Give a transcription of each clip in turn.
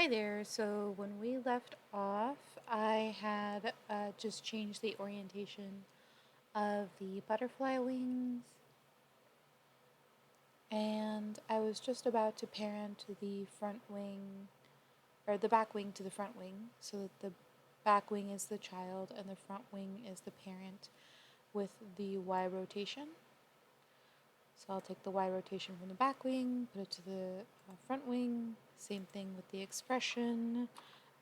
Hi there. So when we left off, I had just changed the orientation of the butterfly wings, and I was just about to parent the front wing, or the back wing to the front wing, so that the back wing is the child and the front wing is the parent with the Y rotation. So I'll take the Y rotation from the back wing, put it to the front wing, same thing with the expression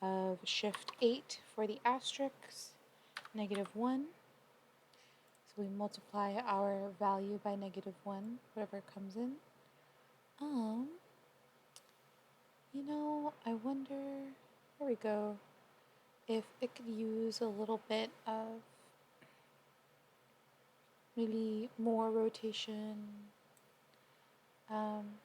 of shift 8 for the asterisk, -1. So we multiply our value by -1, whatever comes in. Um, I wonder, there we go, if it could use a little bit of maybe more rotation. Um,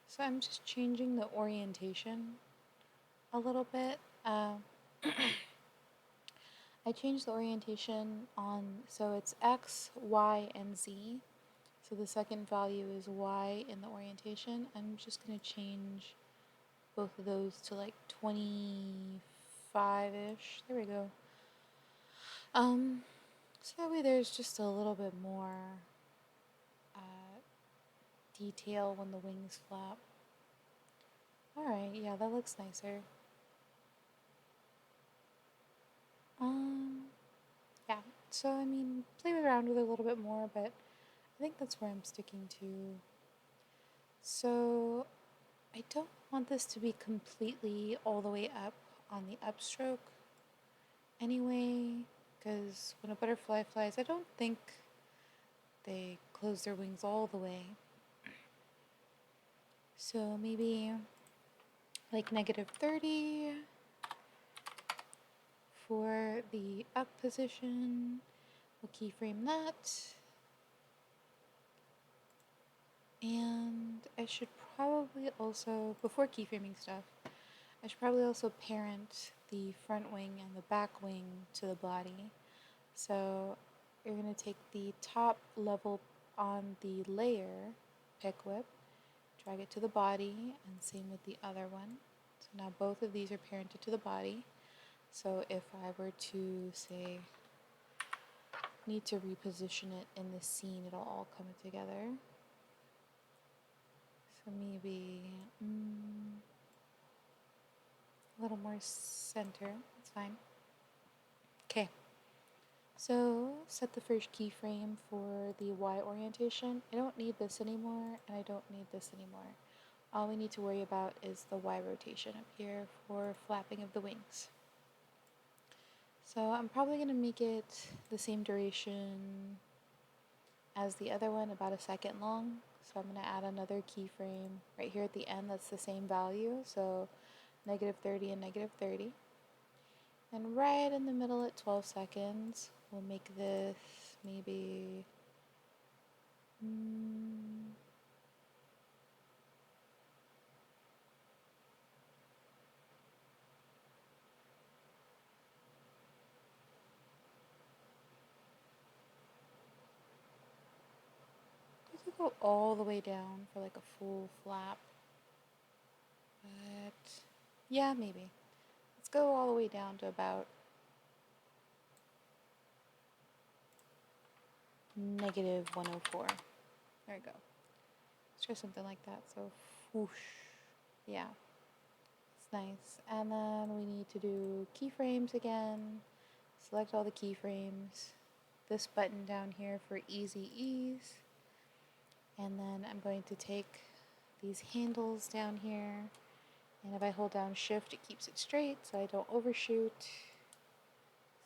so I'm just changing the orientation a little bit. I changed the orientation so it's X, Y, and Z. So the second value is Y in the orientation. I'm just going to change both of those to like 25-ish. There we go. So that way there's just a little bit more uh, detail when the wings flap. Alright, yeah, that looks nicer. Um, yeah, so I mean, play around with it a little bit more, but I think that's where I'm sticking to. So I don't want this to be completely all the way up on the upstroke anyway, because when a butterfly flies, I don't think they close their wings all the way. So maybe like -30 for the up position. We'll keyframe that. And I should probably also, before keyframing stuff, I should probably also parent the front wing and the back wing to the body. So you're going to take the top level on the layer, pick whip, drag it to the body, and same with the other one. So now both of these are parented to the body. So if I were to, say, need to reposition it in the scene, it'll all come together. So maybe a little more center, that's fine. Okay, so set the first keyframe for the Y orientation. I don't need this anymore, and I don't need this anymore. All we need to worry about is the Y rotation up here for flapping of the wings. So I'm probably going to make it the same duration as the other one, about a second long. So I'm going to add another keyframe right here at the end that's the same value, so -30 and -30. And right in the middle at 12 seconds, we'll make this maybe we could go all the way down for like a full flap. But yeah, maybe. Let's go all the way down to about -104. There we go. Let's try something like that. So whoosh. Yeah, it's nice. And then we need to do keyframes again. Select all the keyframes. This button down here for easy ease. And then I'm going to take these handles down here. And if I hold down shift, it keeps it straight so I don't overshoot.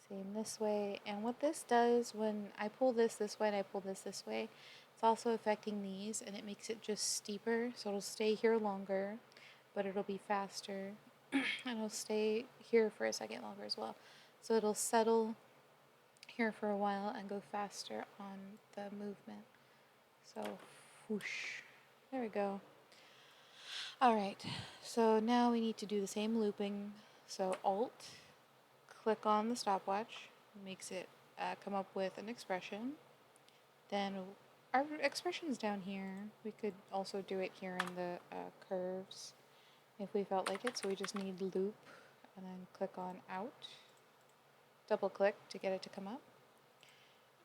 Same this way. And what this does when I pull this way and I pull this way, it's also affecting these, and it makes it just steeper. So it'll stay here longer, but it'll be faster. And it'll stay here for a second longer as well. So it'll settle here for a while and go faster on the movement. So whoosh. There we go. Alright, so now we need to do the same looping. So Alt, click on the stopwatch, makes it come up with an expression. Then our expression's down here. We could also do it here in the curves if we felt like it. So we just need loop and then click on out. Double click to get it to come up.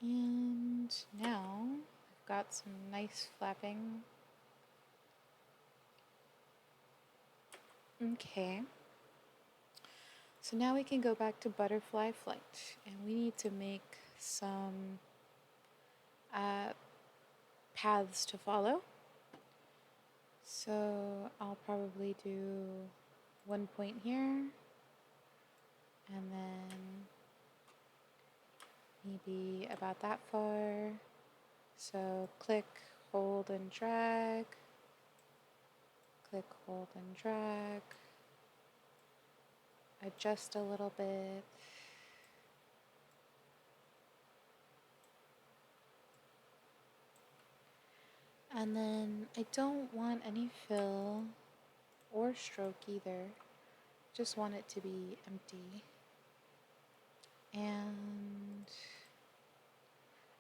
And now I've got some nice flapping. Okay. So now we can go back to butterfly flight, and we need to make some paths to follow. So I'll probably do one point here, and then maybe about that far. So click, hold, and drag. Click, hold, and drag. Adjust a little bit. And then I don't want any fill or stroke either. Just want it to be empty. And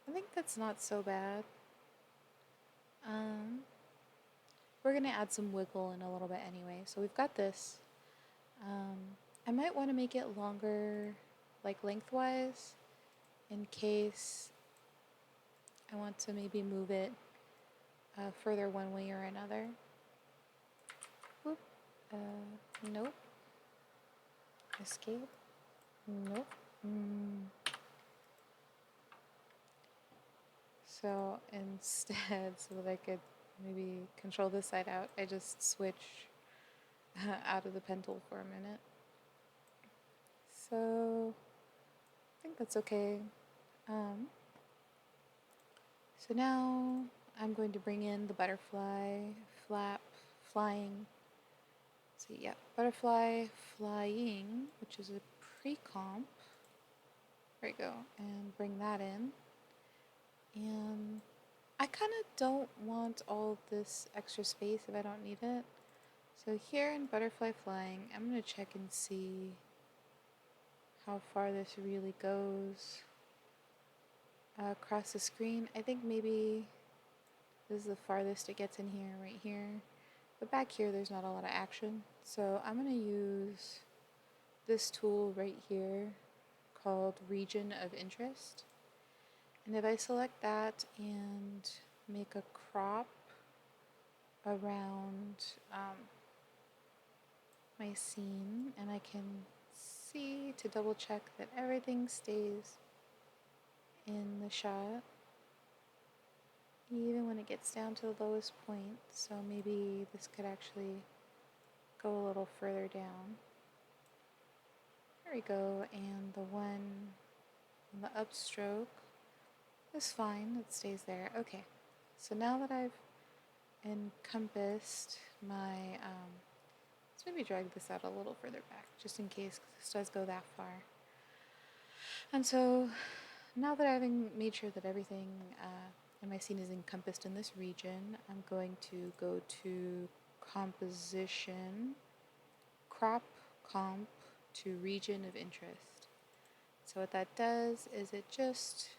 I think that's not so bad. We're gonna add some wiggle in a little bit anyway. So we've got this. I might want to make it longer, like lengthwise, in case I want to maybe move it further one way or another. Whoop. Nope. Escape. Nope. So instead, so that I could maybe control this side out, I just switch out of the pen tool for a minute. So I think that's okay. So now I'm going to bring in the butterfly, flap, flying. So yeah, butterfly, flying, which is a pre-comp. There we go, and bring that in. And I kind of don't want all this extra space if I don't need it. So here in butterfly flying, I'm going to check and see how far this really goes across the screen. I think maybe this is the farthest it gets in here, right here. But back here, there's not a lot of action. So I'm going to use this tool right here called Region of Interest. And if I select that and make a crop around my scene, and I can see to double check that everything stays in the shot, even when it gets down to the lowest point. So maybe this could actually go a little further down. There we go, and the one on the upstroke is fine, it stays there. Okay, so now that I've encompassed my, let's maybe drag this out a little further back, just in case, because this does go that far. And so now that I've made sure that everything in my scene is encompassed in this region, I'm going to go to Composition, Crop Comp to Region of Interest. So what that does is it just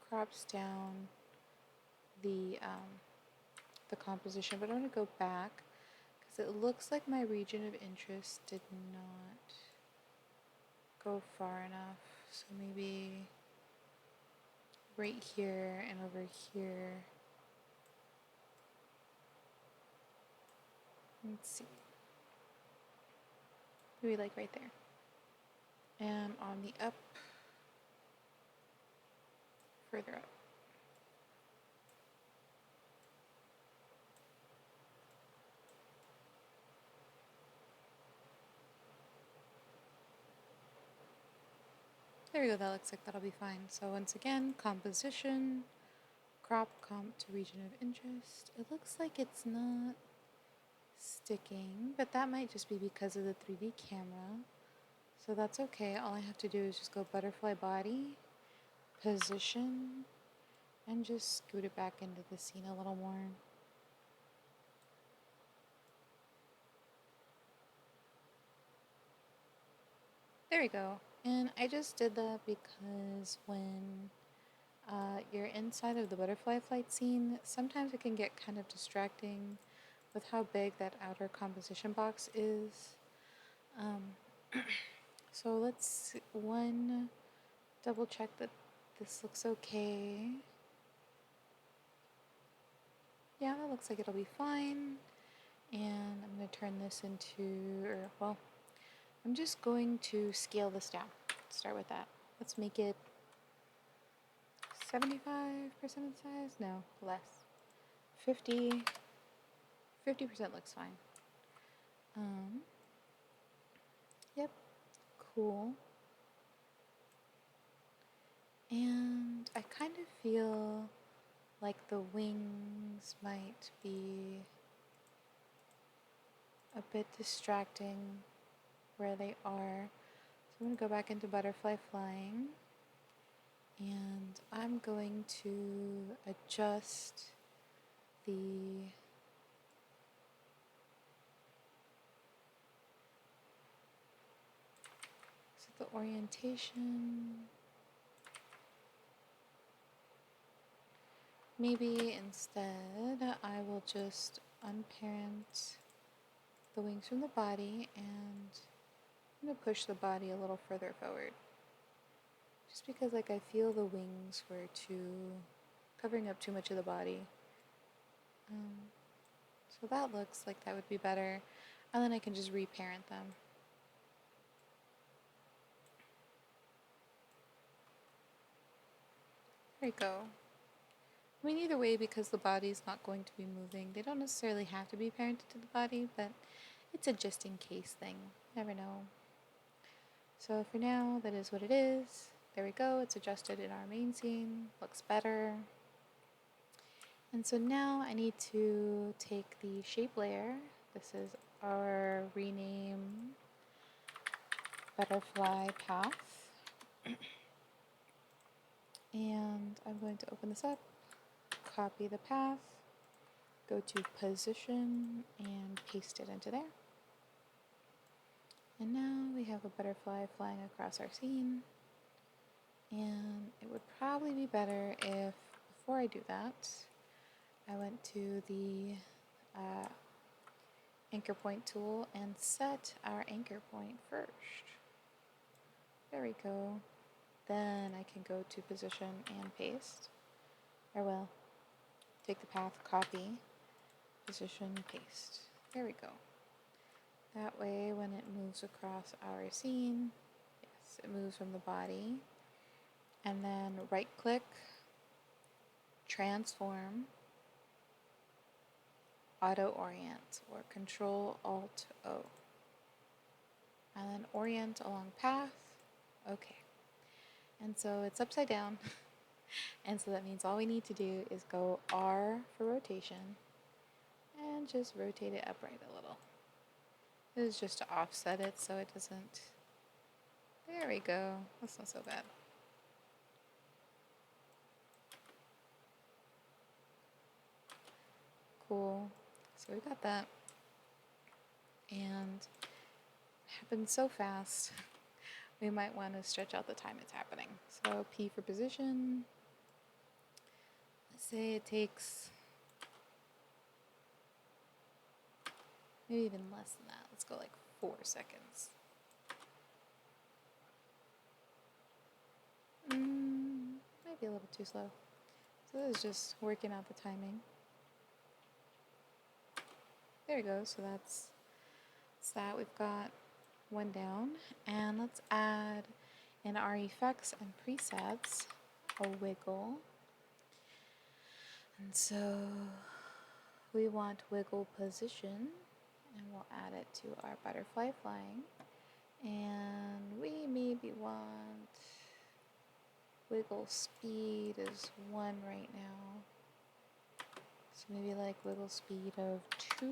crops down the composition, but I'm going to go back because it looks like my region of interest did not go far enough. So maybe right here and over here. Let's see. Maybe like right there. And on the up, further up. There we go, that looks like that'll be fine. So once again, composition, crop comp to region of interest. It looks like it's not sticking, but that might just be because of the 3D camera. So that's okay. All I have to do is just go butterfly body, position, and just scoot it back into the scene a little more. There we go. And I just did that because when you're inside of the butterfly flight scene, sometimes it can get kind of distracting with how big that outer composition box is. Um, so let's double check that this looks okay. Yeah, that looks like it'll be fine. And I'm going to turn this into, I'm just going to scale this down. Start with that. Let's make it 75% of the size? No, less. 50. 50% looks fine. Yep, cool. And I kind of feel like the wings might be a bit distracting where they are. So I'm going to go back into butterfly flying and I'm going to adjust the orientation. Maybe instead I will just unparent the wings from the body and I'm going to push the body a little further forward. Just because like I feel the wings were covering up too much of the body. So that looks like that would be better. And then I can just reparent them. There you go. I mean, either way, because the body's not going to be moving, they don't necessarily have to be parented to the body, but it's a just in case thing. Never know. So for now, that is what it is. There we go. It's adjusted in our main scene. Looks better. And so now I need to take the shape layer. This is our rename butterfly path. And I'm going to open this up, copy the path, go to position, and paste it into there. And now we have a butterfly flying across our scene. And it would probably be better if, before I do that, I went to the anchor point tool and set our anchor point first. There we go. Then I can go to position and paste. Or well, take the path, copy, position, paste. There we go. That way when it moves across our scene, yes, it moves from the body. And then right click, transform, auto orient, or Control Alt O. And then orient along path. Okay. And so it's upside down. And so that means all we need to do is go R for rotation and just rotate it upright a little. This is just to offset it so it doesn't. There we go. That's not so bad. Cool. So we got that. And it happened so fast. We might want to stretch out the time it's happening. So P for position. Let's say it takes maybe even less than that. Let's go like 4 seconds. Might be a little too slow. So this is just working out the timing. There we go. So that's that. We've got one down. And let's add in our effects and presets a wiggle. And so we want wiggle position, and we'll add it to our butterfly flying. And we maybe want wiggle speed is 1 right now. So maybe like wiggle speed of 2.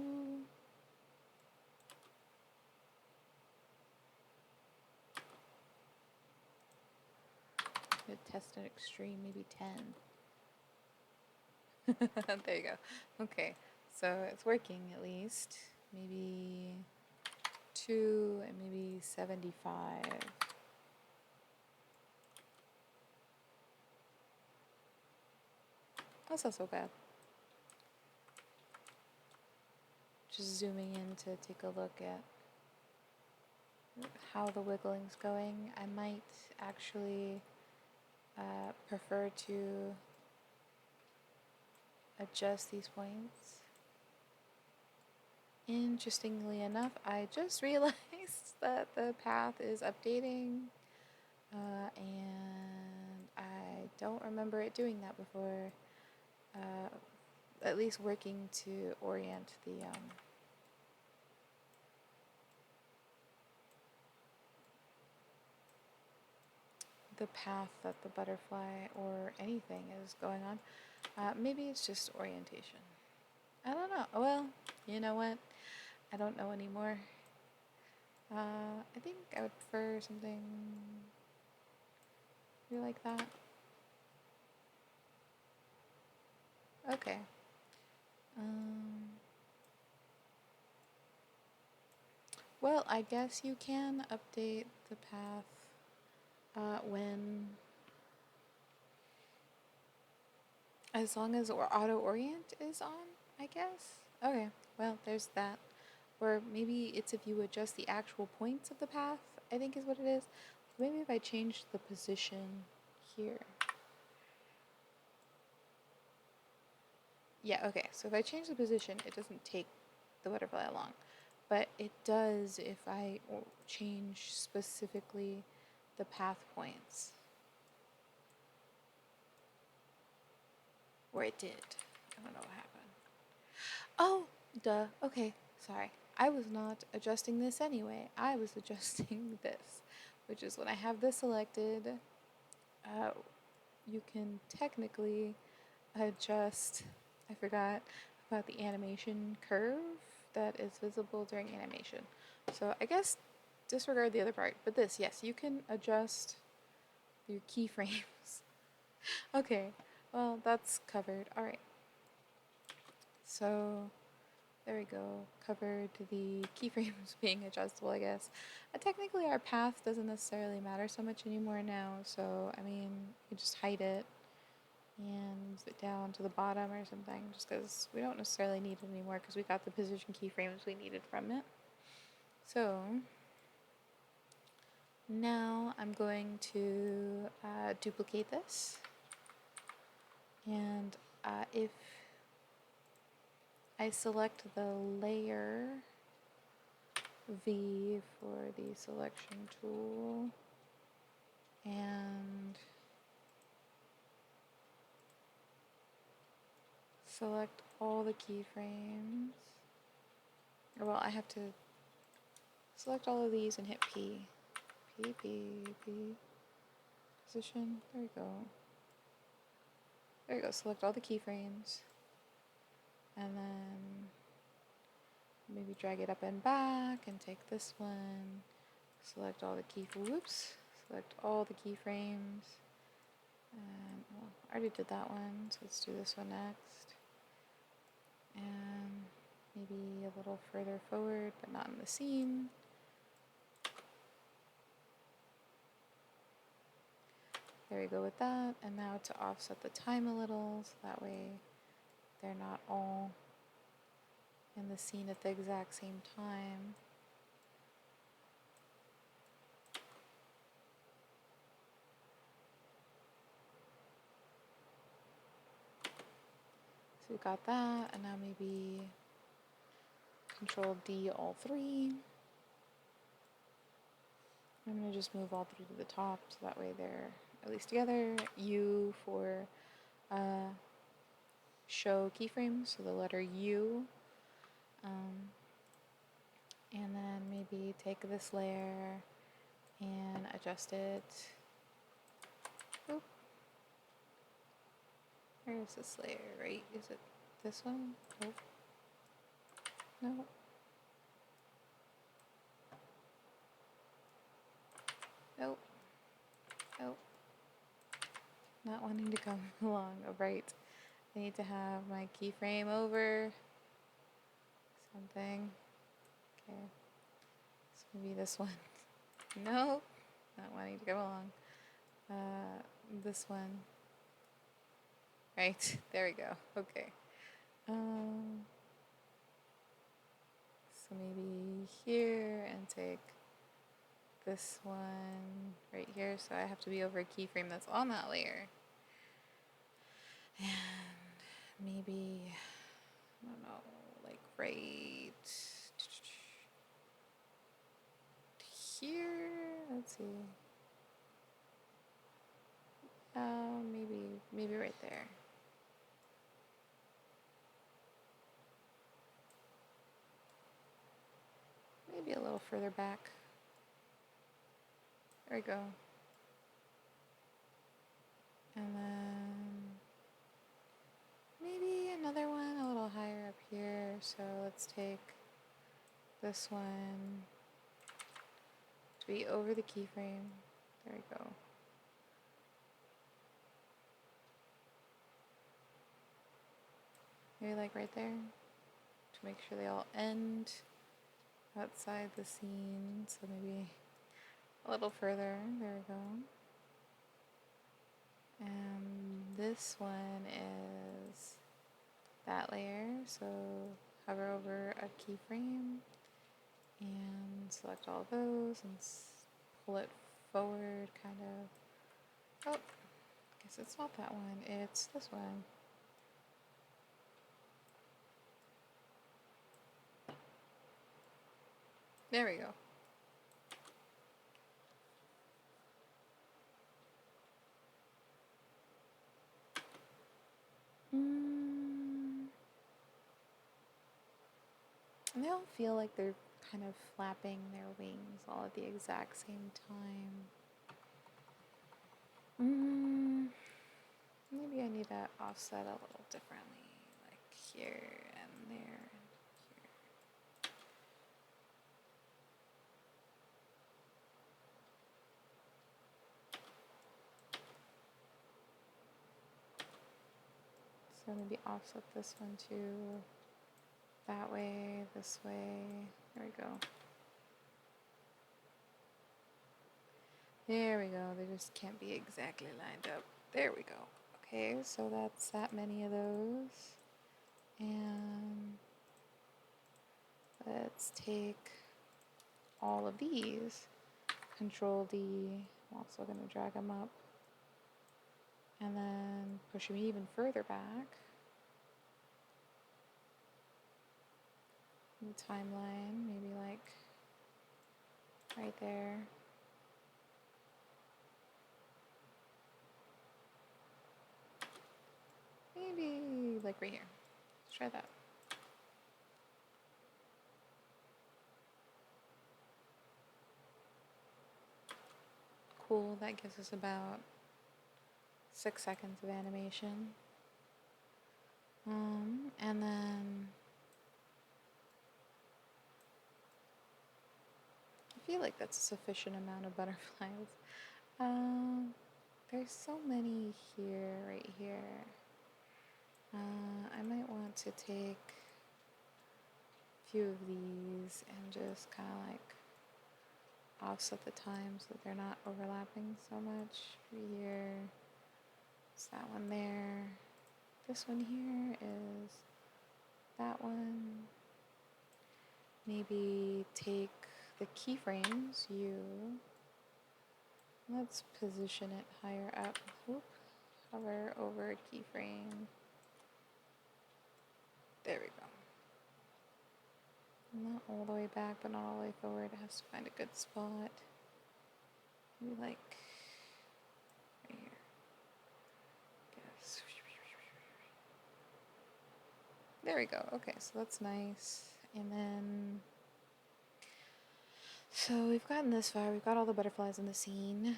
I'm gonna test an extreme, maybe 10. There you go. Okay, so it's working at least. Maybe 2 and maybe 75. That's not so bad. Just zooming in to take a look at how the wiggling's going. I might actually prefer to adjust these points. Interestingly enough, I just realized that the path is updating, and I don't remember it doing that before, at least working to orient the path that the butterfly or anything is going on. Maybe it's just orientation. I don't know. Well, you know what? I don't know anymore. I think I would prefer something like that. Okay. Well, I guess you can update the path when, as long as auto orient is on, I guess. Okay, well, there's that. Or maybe it's if you adjust the actual points of the path, I think is what it is. Maybe if I change the position here. Yeah, okay, so if I change the position, it doesn't take the butterfly along. But it does if I change specifically the path points. Or it did. I don't know what happened. Oh, duh. Okay, sorry. I was not adjusting this anyway. I was adjusting this, which is when I have this selected, you can technically adjust, I forgot about the animation curve that is visible during animation. So I guess disregard the other part, but this, yes, you can adjust your keyframes. Okay, well, that's covered. All right. So there we go. Covered the keyframes being adjustable, I guess. Technically, our path doesn't necessarily matter so much anymore now, so I mean, you just hide it and move it down to the bottom or something, just because we don't necessarily need it anymore because we got the position keyframes we needed from it. So now I'm going to duplicate this, and if I select the layer V for the selection tool and select all the keyframes. Or well, I have to select all of these and hit P. P, P, P. Position. There we go. There we go. Select all the keyframes. And then maybe drag it up and back and take this one. Select all the whoops. Select all the keyframes. And well, I already did that one, so let's do this one next. And maybe a little further forward, but not in the scene. There we go with that. And now to offset the time a little, so that way they're not all in the scene at the exact same time. So we got that, and now maybe Control D all three. I'm gonna just move all three to the top, so that way they're at least together. U for show keyframes, so the letter U. And then maybe take this layer and adjust it. Oop. Where is this layer, right? Is it this one? Nope. No. Nope. Nope. Not wanting to come along. Oh, right. I need to have my keyframe over something. Okay. So maybe this one. Nope. Not wanting to come along. This one. right? There we go. Okay. Um, so maybe here and take this one right here. So I have to be over a keyframe that's on that layer. And maybe, I don't know, like right here. Let's see. Maybe right there. Maybe a little further back. There we go. And then maybe another one a little higher up here. So let's take this one to be over the keyframe. There we go. Maybe like right there to make sure they all end outside the scene. So maybe a little further. There we go. And this one is that layer. So hover over a keyframe and select all of those and pull it forward, kind of. Oh, I guess it's not that one, it's this one. There we go. And they all feel like they're kind of flapping their wings all at the exact same time. Maybe I need to offset a little differently, like here and there and here. So maybe offset this one too. That way, this way. There we go. There we go. They just can't be exactly lined up. There we go. Okay, so that's that many of those. And let's take all of these. Control D. I'm also going to drag them up. And then push them even further back. In the timeline, maybe like right there. Maybe like right here. Let's try that. Cool, that gives us about 6 seconds of animation. And then I feel like that's a sufficient amount of butterflies. There's so many here, right here. I might want to take a few of these and just kind of like offset the time so that they're not overlapping so much. Here, it's that one there. This one here is that one. Maybe take the keyframes, let's position it higher up. Oop. Hover over a keyframe. There we go. Not all the way back, but not all the way forward. It has to find a good spot. Maybe like right here. Guess. There we go. Okay, so that's nice. And then, so we've gotten this far. We've got all the butterflies in the scene.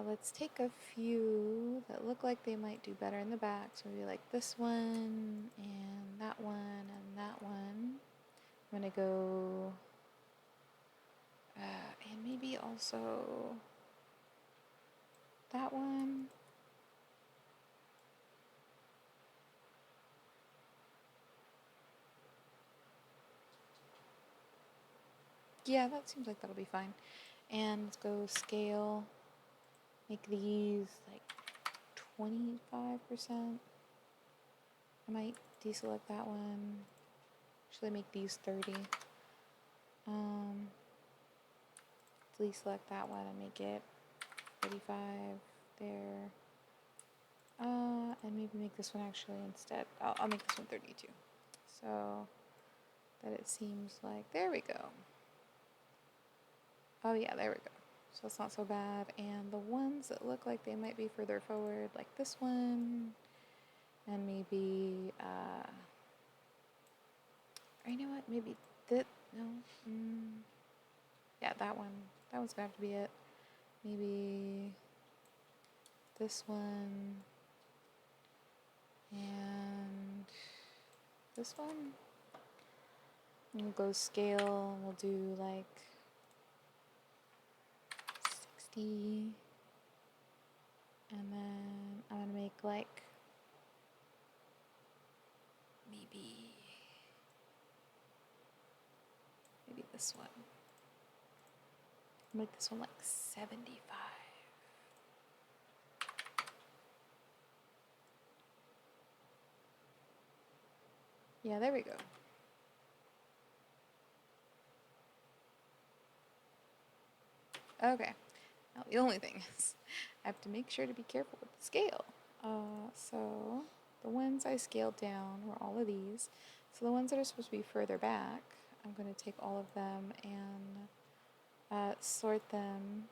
Let's take a few that look like they might do better in the back. So maybe like this one, and that one, and that one. I'm gonna go, and maybe also that one. Yeah, that seems like that'll be fine. And let's go scale. Make these like 25%. I might deselect that one. Actually, make these 30. Deselect that one and make it 35 there. And maybe make this one actually instead. I'll make this one 32. So that it seems like, there we go. Oh yeah, there we go. So it's not so bad. And the ones that look like they might be further forward, like this one, and maybe, or you know what, maybe that, no, yeah, that one. That one's gonna have to be it. Maybe this one, and this one. And we'll go scale, we'll do like 60, and then I'm gonna make like maybe this one. Make this one like 75. Yeah, there we go. Okay, now the only thing is I have to make sure to be careful with the scale. So the ones I scaled down were all of these. So the ones that are supposed to be further back, I'm going to take all of them and sort them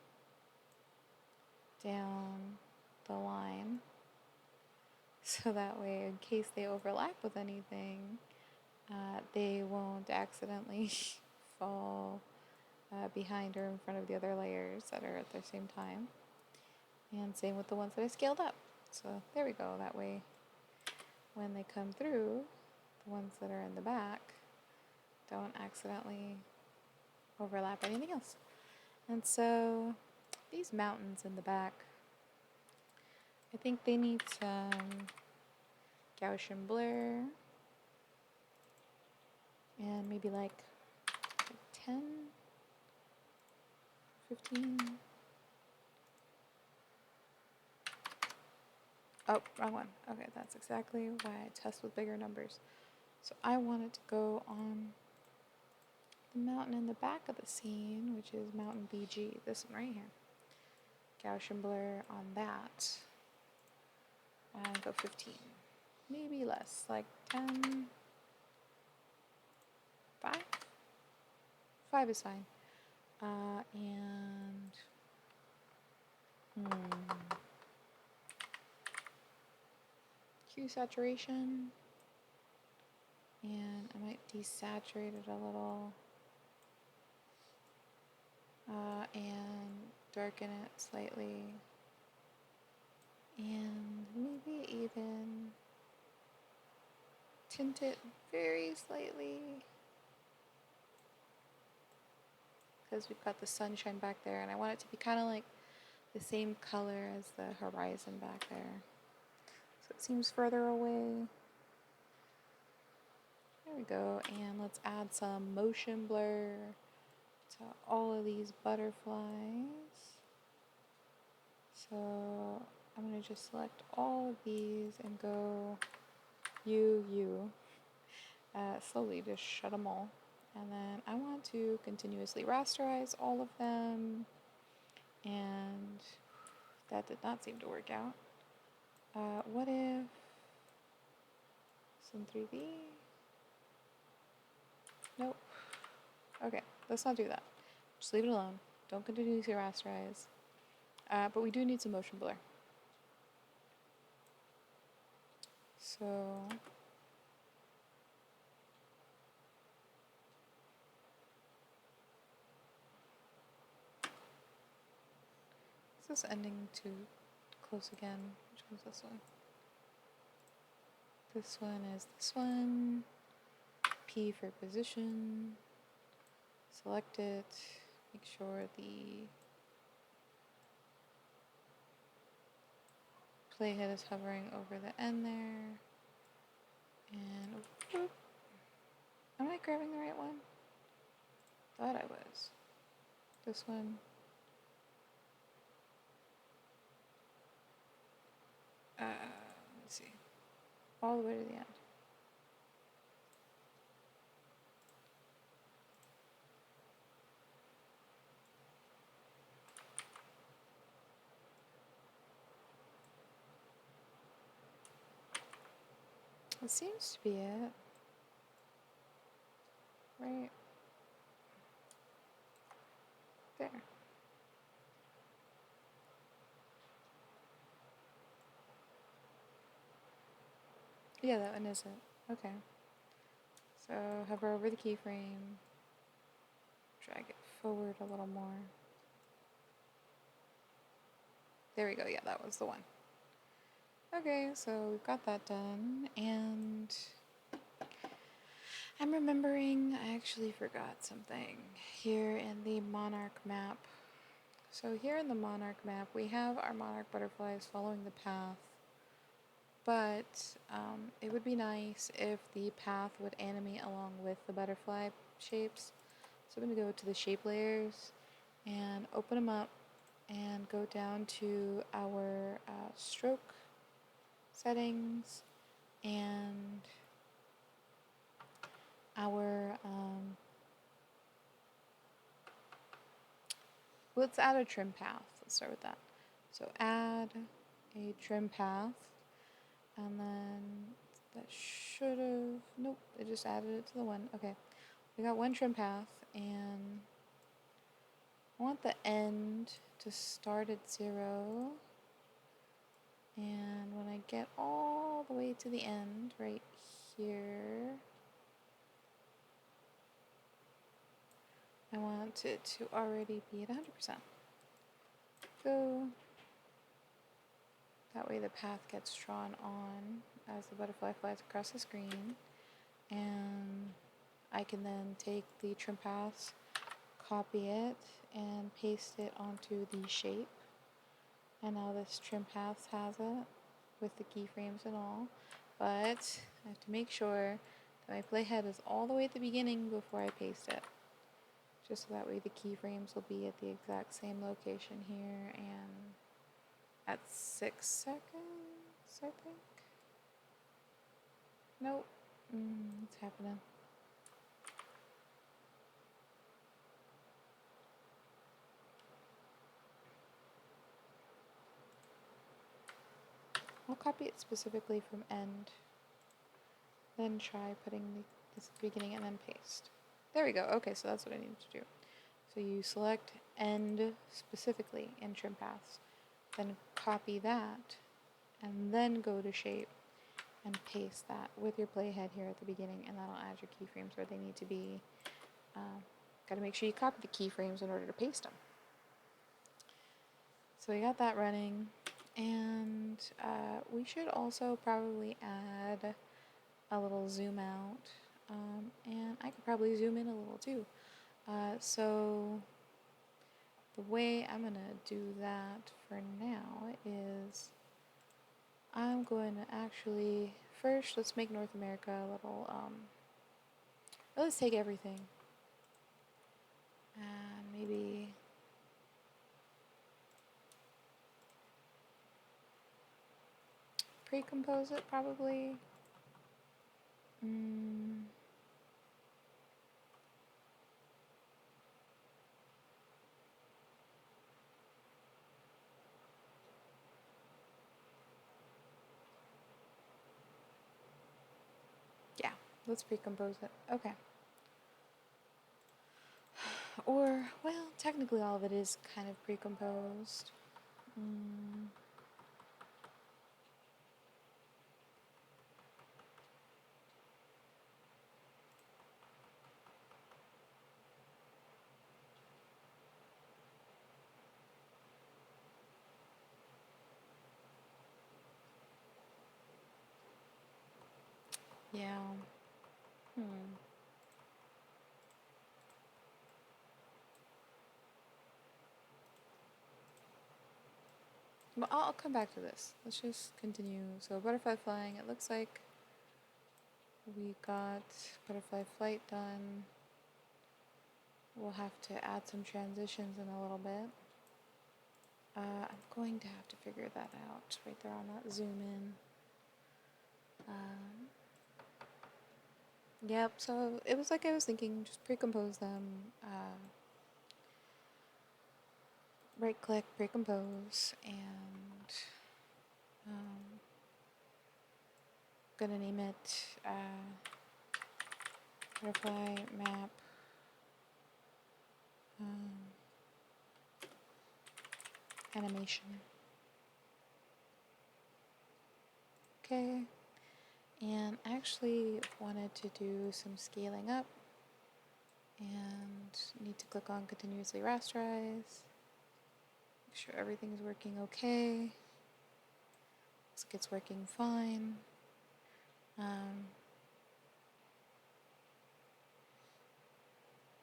down the line. So that way, in case they overlap with anything, they won't accidentally fall behind or in front of the other layers that are at the same time. And same with the ones that I scaled up. So there we go. That way, when they come through, the ones that are in the back don't accidentally overlap anything else. And so these mountains in the back, I think they need some Gaussian blur and maybe like 10, 15. Oh, wrong one. Okay, that's exactly why I test with bigger numbers. So I want it to go on the mountain in the back of the scene, which is Mountain BG, this one right here. Gaussian blur on that. And go 15. Maybe less, like 10, 5? 5 is fine. And hue saturation. And I might desaturate it a little. And darken it slightly. And maybe even tint it very slightly. Because we've got the sunshine back there, and I want it to be kind of like the same color as the horizon back there. So it seems further away. There we go, and let's add some motion blur to all of these butterflies. So I'm going to just select all of these and go slowly just shut them all. And then I want to continuously rasterize all of them, and that did not seem to work out. What if some 3D? Nope. Okay, let's not do that. Just leave it alone. Don't continue to rasterize. But we do need some motion blur. So is this ending too close again? Which one's this one? This one is this one. P for position. Select it. Make sure the playhead is hovering over the end there. And whoop. Am I grabbing the right one? Thought I was. This one. Let's see. All the way to the end. That seems to be it. Right there. Yeah, that one is it. Okay. So hover over the keyframe, drag it forward a little more. There we go. Yeah, that was the one. Okay, so we've got that done, and I'm remembering I actually forgot something here in the monarch map. So here in the monarch map, we have our monarch butterflies following the path, but it would be nice if the path would animate along with the butterfly shapes. So I'm going to go to the shape layers and open them up and go down to our stroke settings and our let's add a trim path. Let's start with that. So add a trim path, and then that should have, nope, it just added it to the one. Okay, we got one trim path, and I want the end to start at 0. And when I get all the way to the end, right here, I want it to already be at 100%. Go. That way the path gets drawn on as the butterfly flies across the screen. And I can then take the trim paths, copy it, and paste it onto the shape. And now this trim path has it with the keyframes and all. But I have to make sure that my playhead is all the way at the beginning before I paste it. Just so that way the keyframes will be at the exact same location here and at 6 seconds, I think. Nope. What's happening? I'll copy it specifically from end, then try putting this at the beginning and then paste. There we go. Okay, so that's what I need to do. So you select end specifically in trim paths, then copy that, and then go to shape and paste that with your playhead here at the beginning, and that'll add your keyframes where they need to be. Got to make sure you copy the keyframes in order to paste them. So we got that running, and we should also probably add a little zoom out, and I could probably zoom in a little too. So the way I'm gonna do that for now is I'm going to actually first let's make North America a little let's take everything and maybe pre-compose it probably. Yeah, let's pre-compose it. Okay. Or, well, technically all of it is kind of pre-composed. Yeah. Well, I'll come back to this. Let's just continue. So butterfly flying, it looks like we got butterfly flight done. We'll have to add some transitions in a little bit. I'm going to have to figure that out right there on that zoom in. Yep, so it was like I was thinking, just pre-compose them. Right click, pre-compose, and gonna name it butterfly map animation. Okay, and I actually wanted to do some scaling up and need to click on continuously rasterize. Make sure everything's working okay. Looks like it's working fine.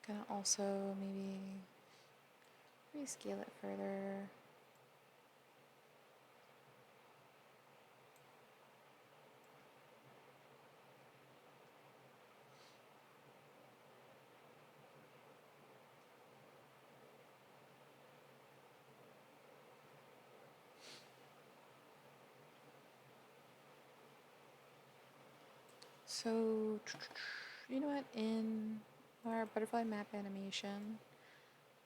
Gonna also maybe rescale it further. So, you know what? In our butterfly map animation,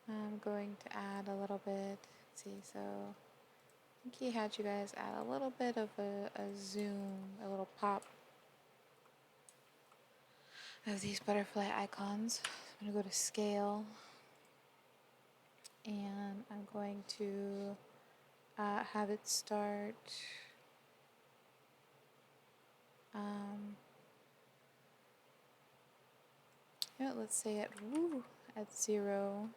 I'm going to add a little bit. Let's see, so I think he had you guys add a little bit of a zoom, a little pop of these butterfly icons. I'm going to go to scale and I'm going to have it start let's say at 0.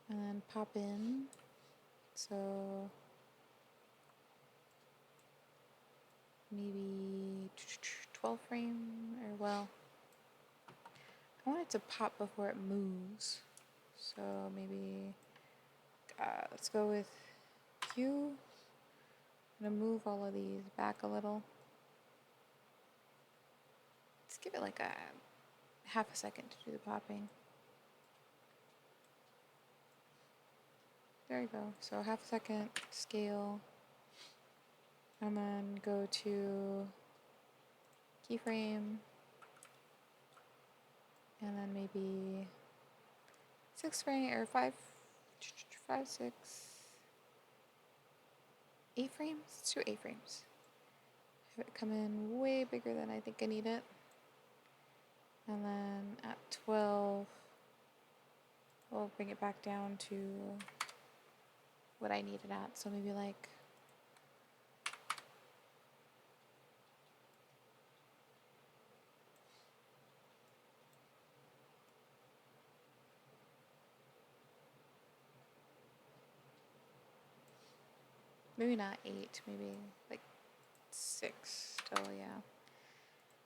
And then pop in. So maybe 12 frame, or well, I want it to pop before it moves. So maybe let's go with Q. I'm gonna move all of these back a little. Let's give it like a half a second to do the popping. There you go. So half a second, scale, and then go to keyframe, and then maybe 6 frame or 5, 6, 8 frames. Let's do 8 frames. Have it come in way bigger than I think I need it. And then at 12, we'll bring it back down to what I need it at. So maybe like maybe not 8, maybe like 6 still, yeah.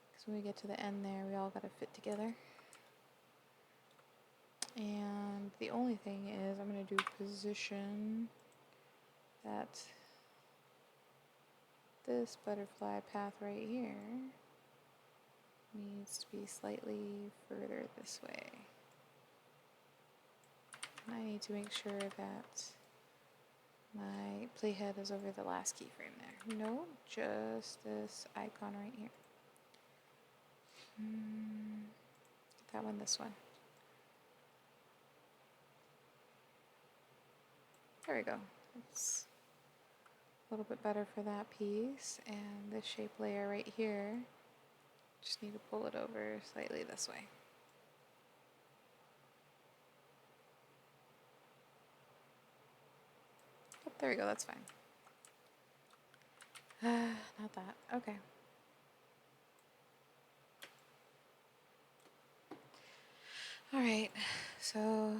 Because when we get to the end there, we all gotta fit together. And the only thing is I'm gonna do position that this butterfly path right here needs to be slightly further this way. And I need to make sure that my playhead is over the last keyframe there. No, just this icon right here. That one, this one. There we go. It's a little bit better for that piece. And this shape layer right here, just need to pull it over slightly this way. Oh, there we go, that's fine. Not that. Okay. Alright, so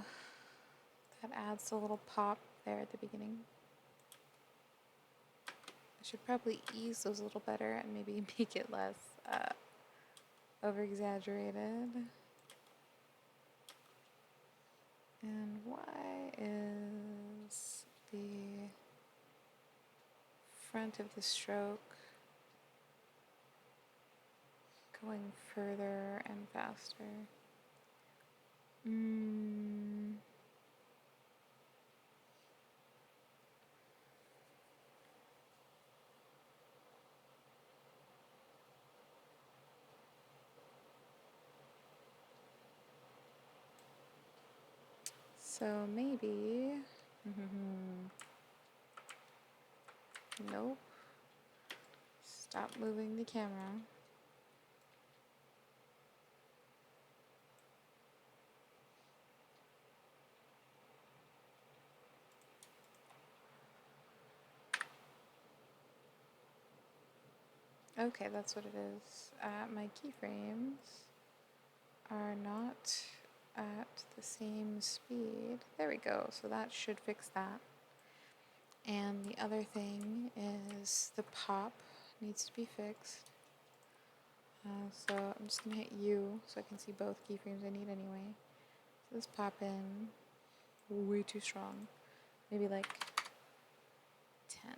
that adds a little pop there at the beginning. I should probably ease those a little better and maybe make it less over-exaggerated. And why is the front of the stroke going further and faster? So maybe Nope. Stop moving the camera. Okay, that's what it is. My keyframes are not at the same speed. There we go. So that should fix that. And the other thing is the pop needs to be fixed. So I'm just going to hit U so I can see both keyframes I need anyway. So this pop in, way too strong. Maybe like 10.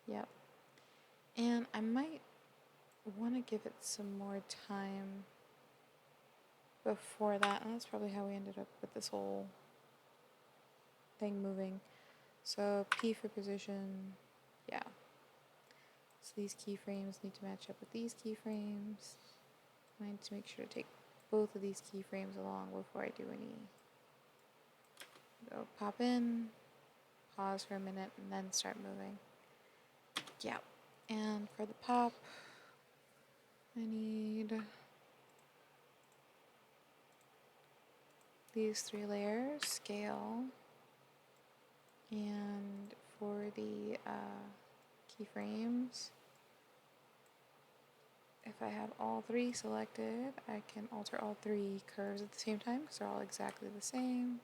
Yep. And I might want to give it some more time before that. And that's probably how we ended up with this whole thing moving. So P for position, yeah. So these keyframes need to match up with these keyframes. I need to make sure to take both of these keyframes along before I do any. Go pop in, pause for a minute, and then start moving. Yeah. And for the pop, I need these 3 layers, scale, and for the keyframes, if I have all 3 selected, I can alter all 3 curves at the same time because they're all exactly the same.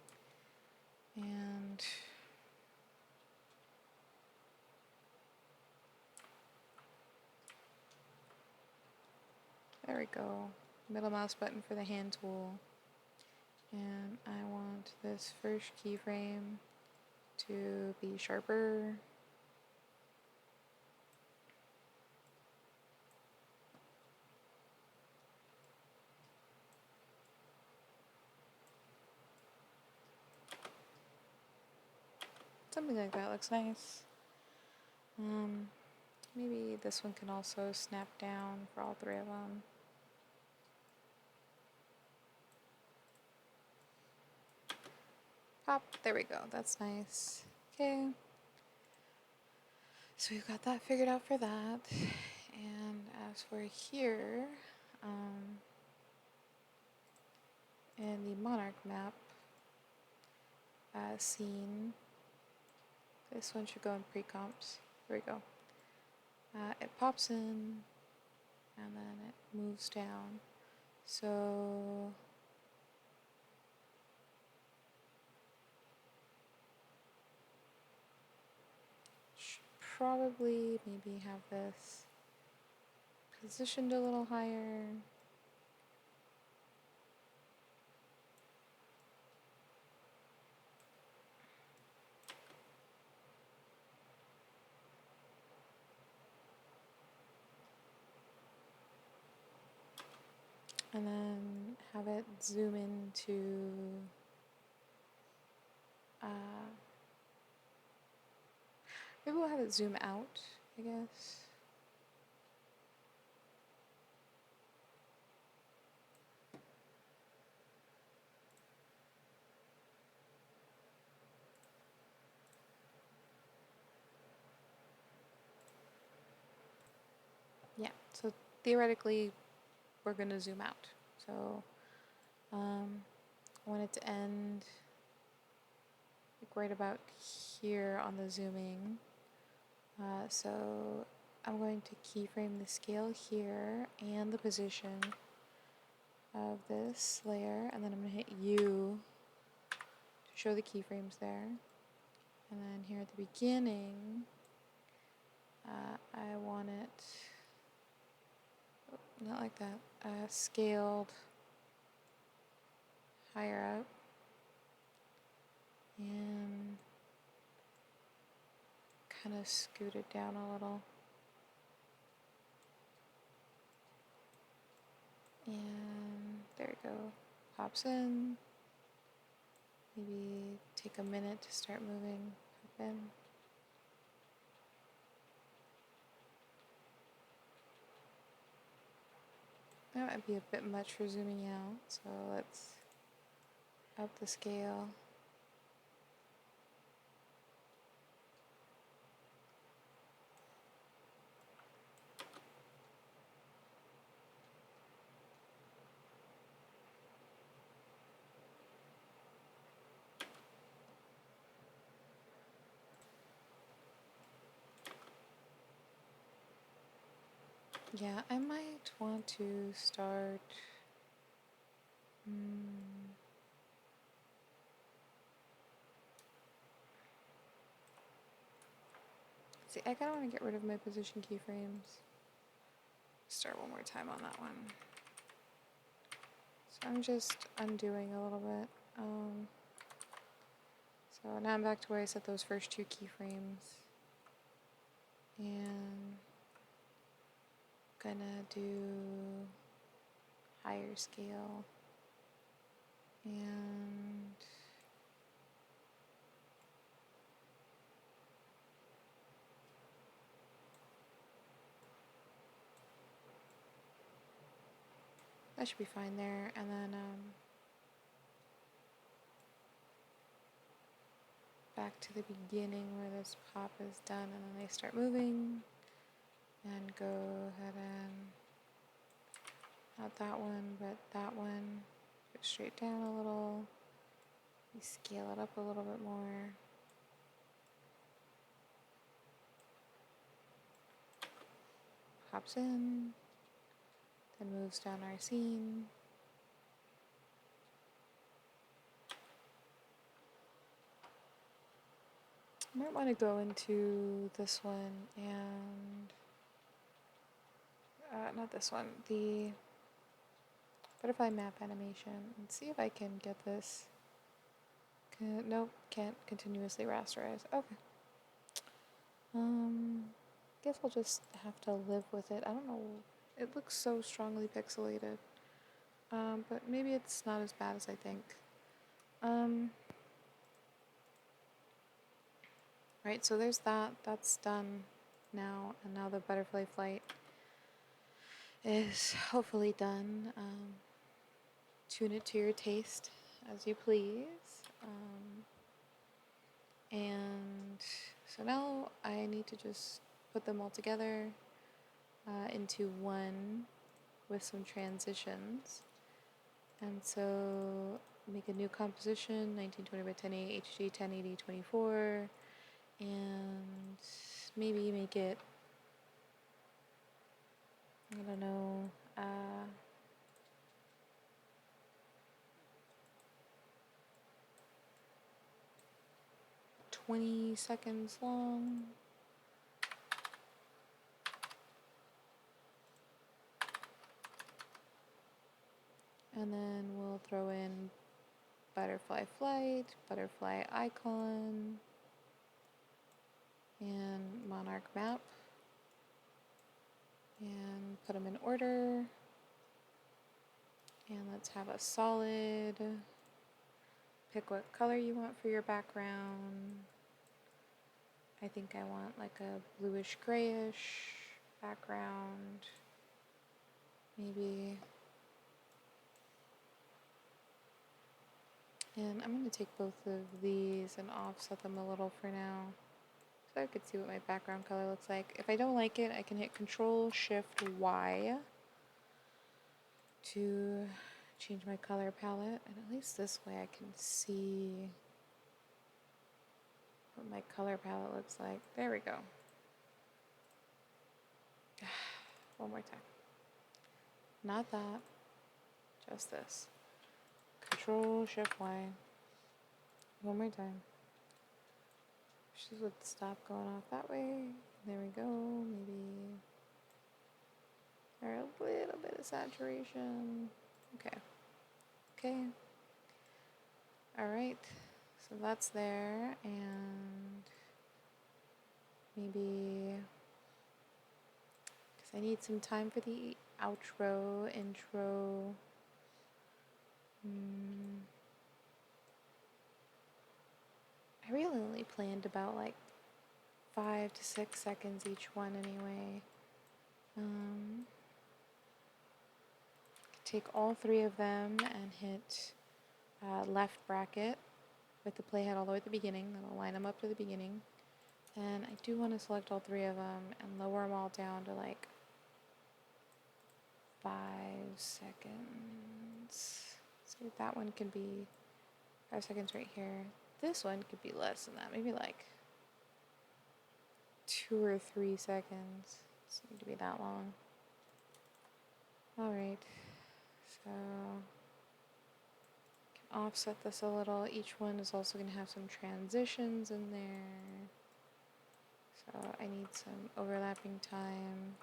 And there we go. Middle mouse button for the hand tool. And I want this first keyframe to be sharper. Something like that looks nice. Maybe this one can also snap down for all 3 of them. Pop, there we go, that's nice. Okay. So we've got that figured out for that. And as for here, in the monarch map scene, this one should go in pre-comps. There we go. It pops in and then it moves down. So should probably maybe have this positioned a little higher. And then have it zoom into maybe we'll have it zoom out, I guess. Yeah, so theoretically we're going to zoom out. So I want it to end like right about here on the zooming. So I'm going to keyframe the scale here and the position of this layer, and then I'm going to hit U to show the keyframes there. And then here at the beginning, I want it, not like that, scaled higher up. And kind of scoot it down a little. And there we go. Pops in. Maybe take a minute to start moving. Pop in. That might be a bit much for zooming out, so let's up the scale. Yeah, I might want to start. See, I kind of want to get rid of my position keyframes. Start one more time on that one. So I'm just undoing a little bit. So now I'm back to where I set those first two keyframes. And gonna do higher scale. And that should be fine there. And then back to the beginning where this pop is done, and then they start moving. And go ahead and not that one, but that one. Put it straight down a little. We scale it up a little bit more. Pops in, then moves down our scene. I might want to go into this one and not this one, the butterfly map animation, and see if I can get this. Nope, can't continuously rasterize. Okay. Guess I'll just have to live with it. I don't know. It looks so strongly pixelated. But maybe it's not as bad as I think. Right, so there's that. That's done now, and now the butterfly flight is hopefully done. Tune it to your taste as you please. And so now I need to just put them all together into one with some transitions. And so make a new composition, 1920 by 1080 HD 1080 24, and maybe make it, I don't know, 20 seconds long. And then we'll throw in butterfly flight, butterfly icon, and monarch map. And put them in order. And let's have a solid. Pick what color you want for your background. I think I want like a bluish grayish background. Maybe. And I'm going to take both of these and offset them a little for now, so I could see what my background color looks like. If I don't like it, I can hit Control-Shift-Y to change my color palette, and at least this way I can see what my color palette looks like. There we go. One more time. Not that, just this. Control-Shift-Y. One more time. This would stop going off that way. There we go. Maybe or a little bit of saturation. Okay. Okay. Alright. So that's there, and maybe because I need some time for the outro, intro. I really only planned about like 5 to 6 seconds each one anyway. Take all three of them and hit left bracket with the playhead all the way at the beginning. That'll line them up to the beginning. And I do want to select all three of them and lower them all down to like 5 seconds. So that one can be 5 seconds right here. This one could be less than that, maybe like 2 or 3 seconds. Doesn't need to be that long. Alright, so can offset this a little. Each one is also going to have some transitions in there. So I need some overlapping time.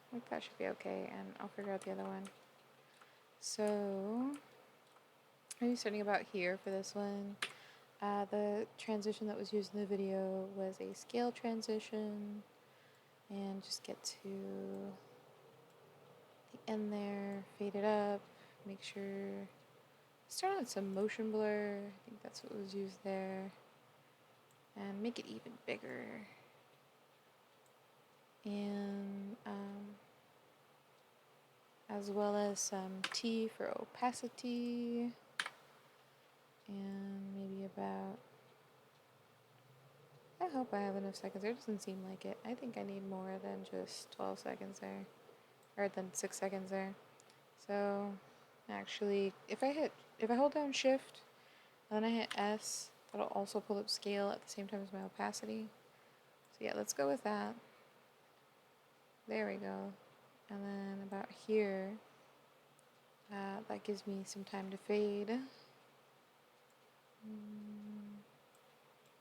I think that should be okay, and I'll figure out the other one. So, maybe starting about here for this one. The transition that was used in the video was a scale transition, and just get to the end there, fade it up, make sure, start on some motion blur, I think that's what was used there, and make it even bigger. And as well as some T for opacity, and maybe about, I hope I have enough seconds there. It doesn't seem like it. I think I need more than just 12 seconds there, or than 6 seconds there. So actually, if I hold down shift and then I hit S, that'll also pull up scale at the same time as my opacity. So yeah, let's go with that. There we go. And then about here, that gives me some time to fade.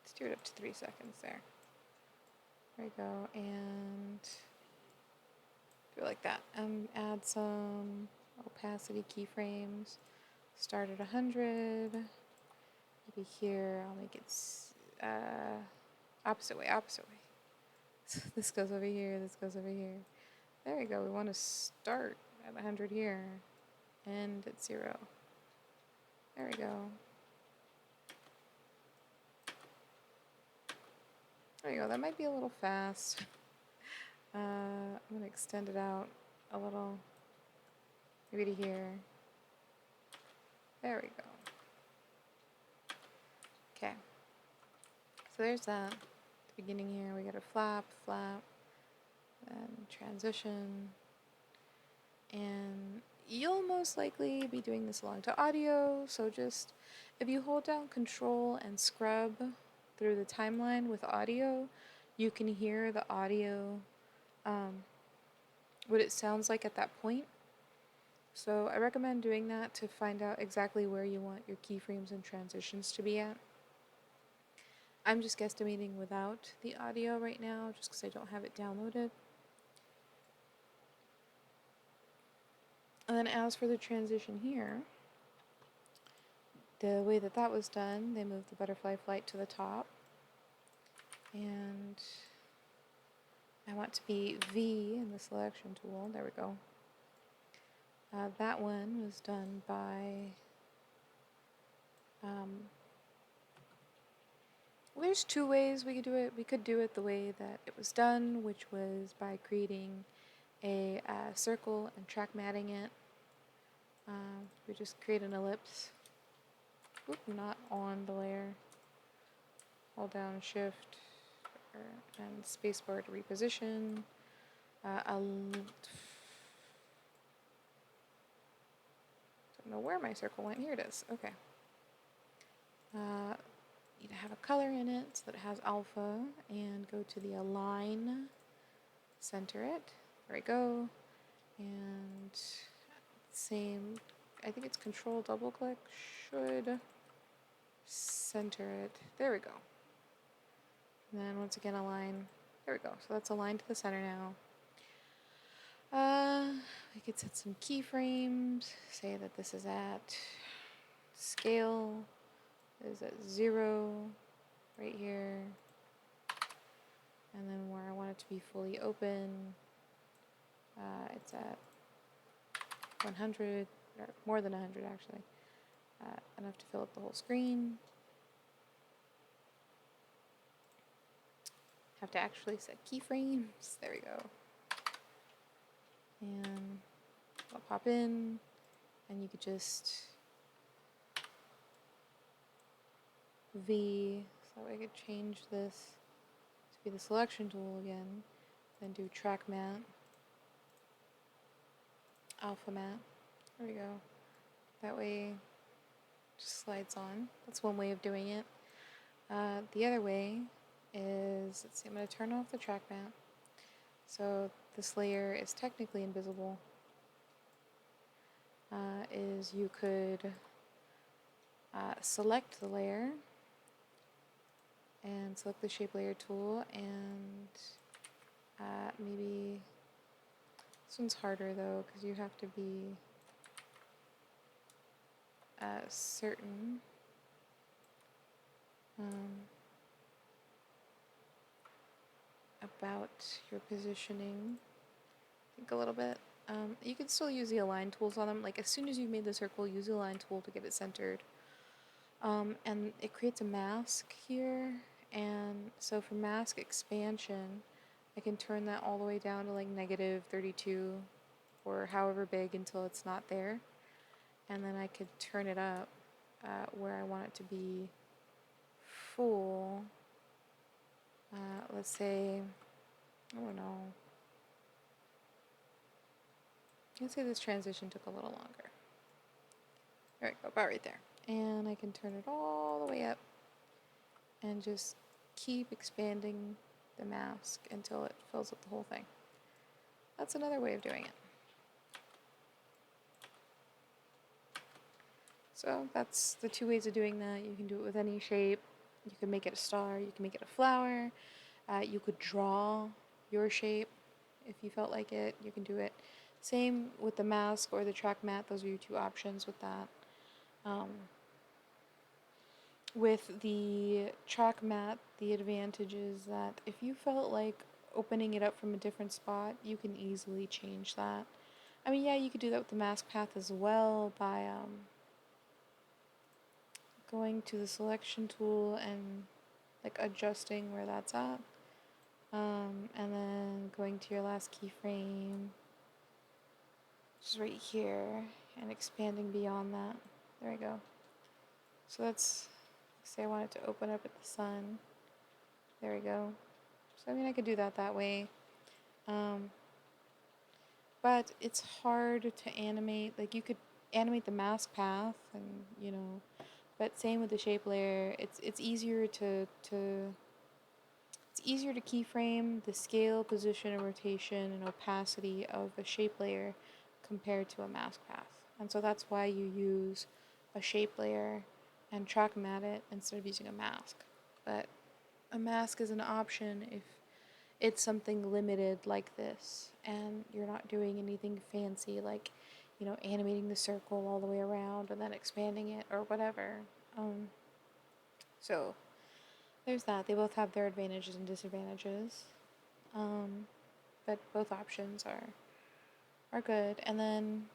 Let's do it up to 3 seconds there. There we go, and do it like that. Add some opacity keyframes. Start at 100. Maybe here I'll make it opposite way. This goes over here, this goes over here. There we go. We want to start at 100 here, end at 0. There we go. There you go. That might be a little fast. I'm going to extend it out a little, maybe to here. There we go. Okay. So there's that. At the beginning here, we got a flap, and transition. And you'll most likely be doing this along to audio, so just, if you hold down Control and scrub through the timeline with audio, you can hear the audio, what it sounds like at that point. So I recommend doing that to find out exactly where you want your keyframes and transitions to be at. I'm just guesstimating without the audio right now, just because I don't have it downloaded. And then as for the transition here, the way that that was done, they moved the butterfly flight to the top. And I want to be V in the selection tool. There we go. That one was done by, well, there's 2 ways we could do it. We could do it the way that it was done, which was by creating a circle and track matting it. We just create an ellipse. Oop, not on the layer. Hold down shift and spacebar to reposition. Don't know where my circle went. Here it is. Okay. Need to have a color in it so that it has alpha, and go to the align, center it. There we go. And same, I think it's Control double click, should center it. There we go. And then once again align. There we go. So that's aligned to the center now. We could set some keyframes. Say that this is at scale is at 0 right here. And then where I want it to be fully open, it's at 100, or more than 100 actually. Enough to fill up the whole screen. Have to actually set keyframes. There we go. And I'll pop in, and you could just V, so I could change this to be the selection tool again, then do track matte, alpha matte. There we go. That way, just slides on. That's one way of doing it. The other way is, let's see, I'm going to turn off the track map. So this layer is technically invisible. Is you could select the layer and select the shape layer tool, and maybe this one's harder though because you have to be certain. About your positioning. Think a little bit. You can still use the align tools on them. Like as soon as you've made the circle, use the align tool to get it centered. And it creates a mask here. And so for mask expansion, I can turn that all the way down to like -32 or however big until it's not there. And then I could turn it up where I want it to be full. Let's say, I don't know. Let's say this transition took a little longer. There we go, about right there. And I can turn it all the way up and just keep expanding the mask until it fills up the whole thing. That's another way of doing it. So that's the two ways of doing that. You can do it with any shape. You can make it a star, you can make it a flower. You could draw your shape if you felt like it. You can do it. Same with the mask or the track mat. Those are your two options with that. With the track mat, the advantage is that if you felt like opening it up from a different spot, you can easily change that. I mean, yeah, you could do that with the mask path as well by going to the selection tool and like adjusting where that's at. And then going to your last keyframe, which is right here, and expanding beyond that. There we go. So that's, say I want it to open up at the sun. There we go. So I mean, I could do that way. But it's hard to animate. Like you could animate the mask path, and you know, but same with the shape layer. It's easier to it's easier to keyframe the scale, position, and rotation and opacity of a shape layer compared to a mask path. And so that's why you use a shape layer and track mat it instead of using a mask. But a mask is an option if it's something limited like this and you're not doing anything fancy like, you know, animating the circle all the way around and then expanding it or whatever. So there's that. They both have their advantages and disadvantages. But both options are good. And then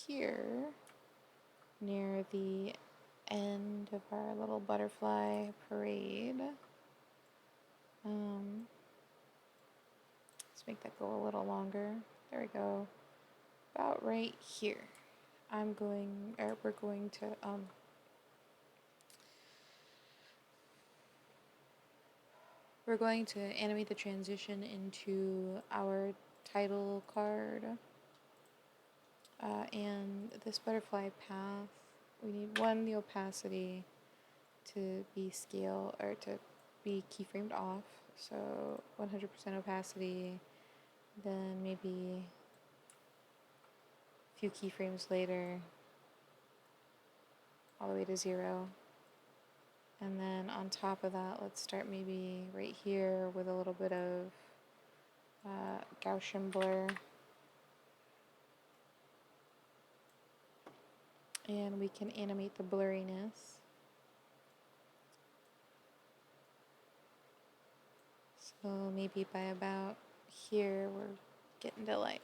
here, near the end of our little butterfly parade, let's make that go a little longer. There we go. About right here. We're going to we're going to animate the transition into our title card. And this butterfly path, we need one, the opacity to be scale or to be keyframed off. So 100% opacity, then maybe a few keyframes later, all the way to 0. And then on top of that, let's start maybe right here with a little bit of Gaussian blur. And we can animate the blurriness. So maybe by about here, we're getting to like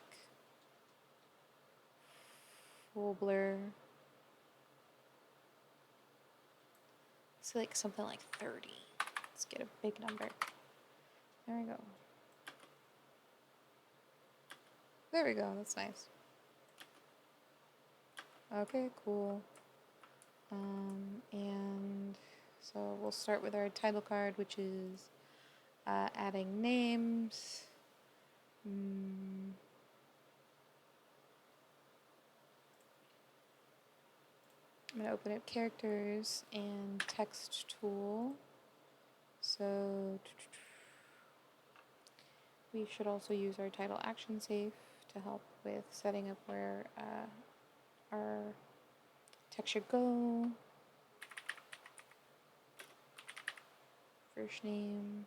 full blur. So like something like 30. Let's get a big number. There we go. There we go, that's nice. Okay, cool. And so we'll start with our title card, which is adding names. I'm going to open up characters and text tool. So we should also use our title action safe to help with setting up where our text should go. First name.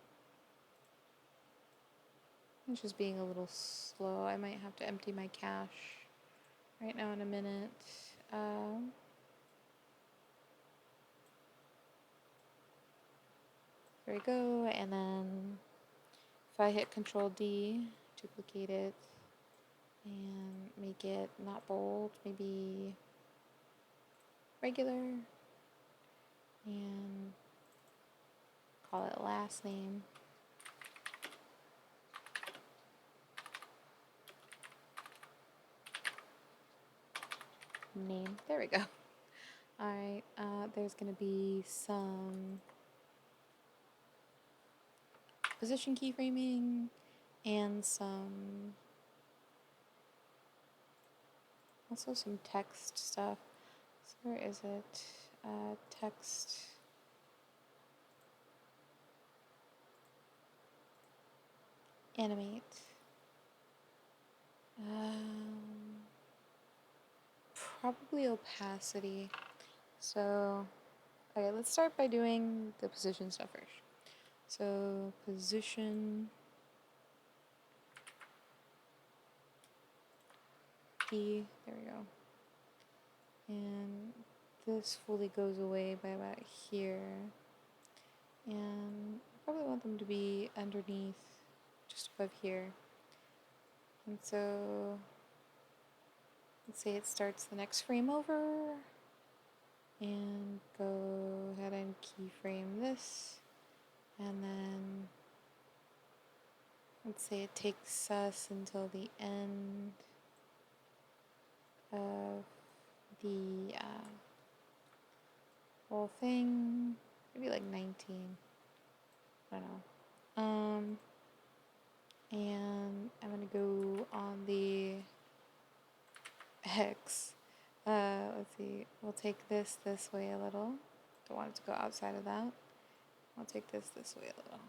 I'm just being a little slow. I might have to empty my cache right now in a minute. There we go. And then if I hit Control D, duplicate it and make it not bold, maybe regular, and call it last name. Name. There we go. Alright, there's going to be some position keyframing and also some text stuff. So where is it? Text. Animate. Probably opacity. So, okay, let's start by doing the position stuff first. So, position key, there we go. And this fully goes away by about here. And I probably want them to be underneath, just above here. And so, let's say it starts the next frame over. And go ahead and keyframe this. And then, let's say it takes us until the end of the whole thing, maybe like 19, I don't know. And I'm gonna go on the X. Let's see, we'll take this way a little. Don't want it to go outside of that. I'll take this way a little.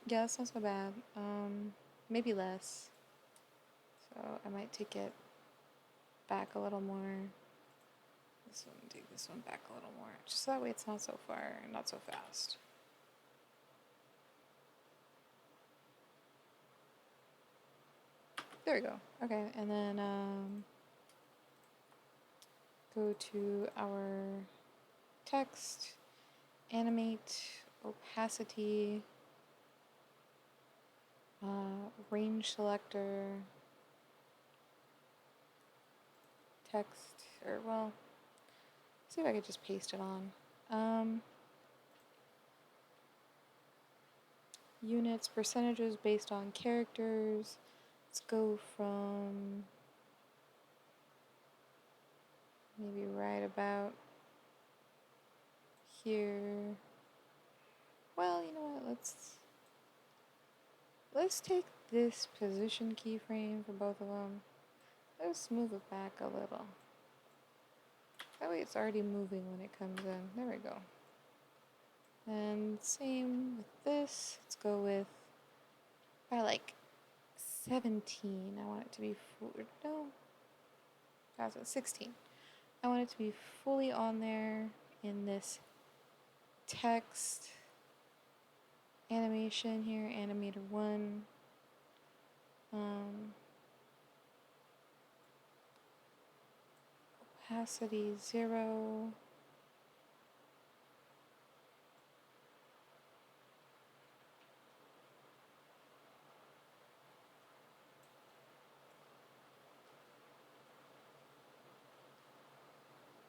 Yeah, that's not so bad. Maybe less. So I might take it back a little more. This one, take this one back a little more. Just that way it's not so far and not so fast. There we go. Okay, and then go to our text, animate, opacity, range selector, text, or well, see if I could just paste it on. Units, percentages based on characters. Let's go from maybe right about here. Well, you know what? Let's take this position keyframe for both of them. Let's move it back a little. That way it's already moving when it comes in. There we go. And same with this. Let's go with by like 17. I want it to be no. That's 16. I want it to be fully on there in this text animation here, animator 1. Opacity 0.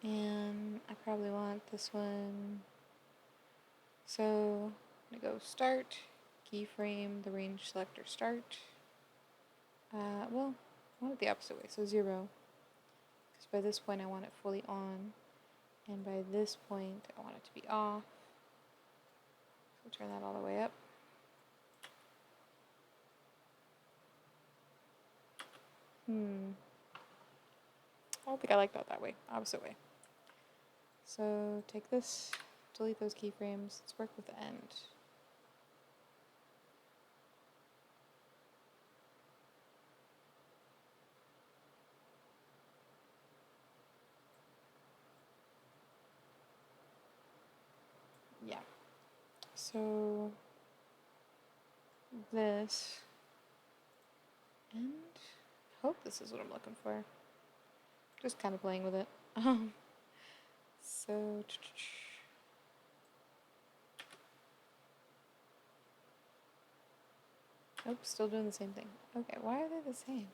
And I probably want this one. So I'm gonna go start, keyframe, the range selector start. Well, I want it the opposite way, so 0. Because by this point I want it fully on. And by this point I want it to be off. We'll turn that all the way up. I don't think I like that way. Opposite way. So take this, delete those keyframes. Let's work with the end. Yeah. So this, and I hope this is what I'm looking for. Just kind of playing with it. So nope, still doing the same thing. Okay, why are they the same?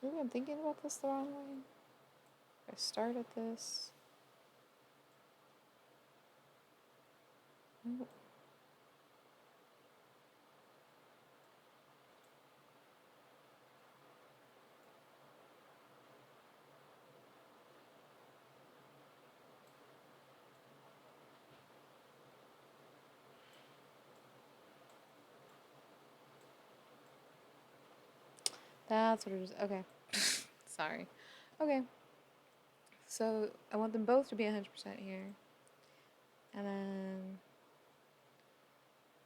Maybe I'm thinking about this the wrong way. I start at this. Oh. That's what it is. Okay. Sorry. Okay. So I want them both to be 100% here. And then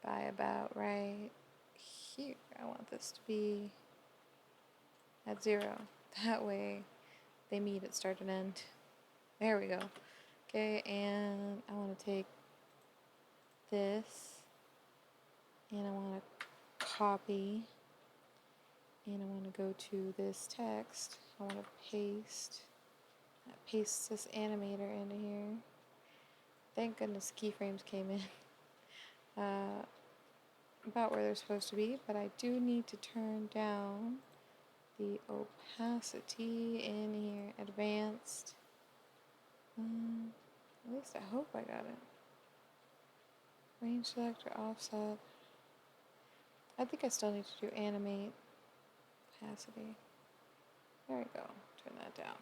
by about right here, I want this to be at 0. That way they meet at start and end. There we go. Okay, and I want to take this and I want to copy and I want to go to this text. I want to paste this animator into here. Thank goodness keyframes came in about where they're supposed to be, but I do need to turn down the opacity in here, advanced. At least I hope I got it. Range selector, offset. I think I still need to do animate, opacity. There we go. Turn that down.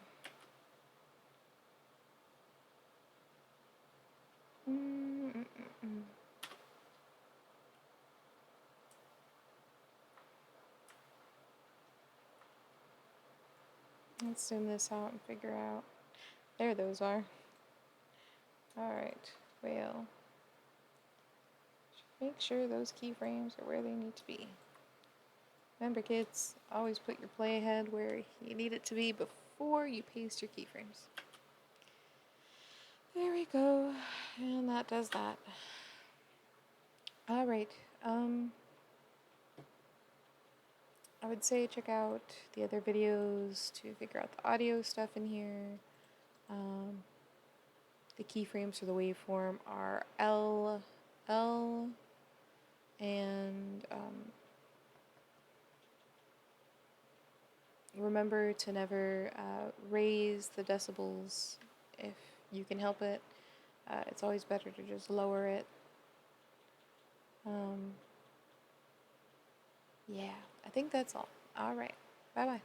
Let's zoom this out and figure out. There those are. Alright, well. Make sure those keyframes are where they need to be. Remember kids, always put your playhead where you need it to be before you paste your keyframes. There we go, and that does that. Alright, I would say check out the other videos to figure out the audio stuff in here. The keyframes for the waveform are L, and remember to never raise the decibels if you can help it. It's always better to just lower it. Yeah, I think that's all. All right. Bye-bye.